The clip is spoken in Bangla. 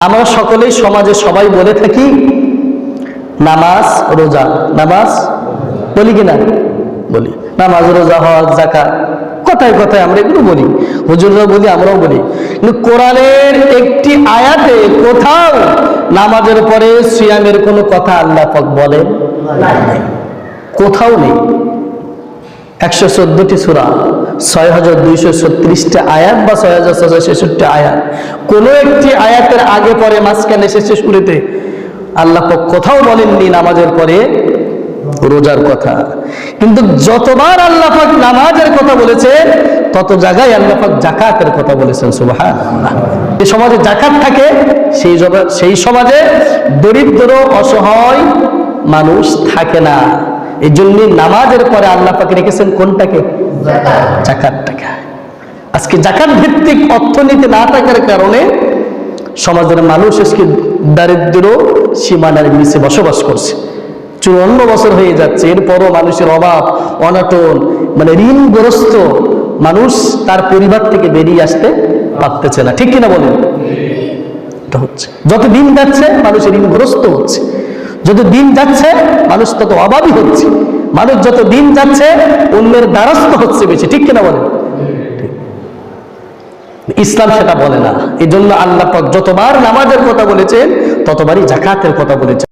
আমরা সকলেই সমাজে সবাই বলে থাকি নামাজ রোজা, নামাজ বলি কিনা? বলি। নামাজ রোজা হজ যাকাত কথায় কথায় আমরা এগুলো বলি, হুজুররা বলি, আমরাও বলি। কিন্তু কোরআনের একটি আয়াতে কোথাও নামাজের পরে সিয়ামের কোনো কথা আল্লাহ পাক বলেন কোথাও নেই। 114টি সূরা, 6236টা আয়াত বা 6666 আয়াত, কোন একটি আয়াতের আগে পরে মাঝখানে শেষে শুরুতে আল্লাহ পাক কোথাও বলেননি নামাজের পরে রোজার কথা। কিন্তু যতবার আল্লাহ পাক নামাজের কথা বলেছেন তত জায়গায় আল্লাহ পাক যাকাতের কথা বলেছেন। সুবহানাল্লাহ। যে সমাজে যাকাত থাকে সেই সমাজে দরিদ্র অসহায় মানুষ থাকে না। এই জন্য নামাজের পরে আল্লাহ পাক রেখেছেন কোনটাকে? যাকাতটাকে। আজকে যাকাত ভিত্তিক অর্থনীতি না থাকার কারণে সমাজের মানুষ আজকে দারিদ্র সীমানার নিচে বসবাস করছে। 54 বছর হয়ে যাচ্ছে, এরপরও মানুষের অভাব অনটন, মানে ঋণগ্রস্ত মানুষ তার পরিবার থেকে বেরিয়ে আসতে পারতেছে না। ঠিক কিনা বলেন? এটা হচ্ছে যত দিন যাচ্ছে মানুষের ঋণগ্রস্ত হচ্ছে, যত দিন যাচ্ছে মানুষ তত অভাবী হচ্ছে, মানুষ যত দিন যাচ্ছে অন্যের দ্বারস্থ হচ্ছে বেশি। ঠিক কিনা বলেন? ইসলাম সেটা বলে না। এই জন্য আল্লাহ পাক যতবার নামাজের কথা বলেছেন ততবারই যাকাতের কথা বলেছেন।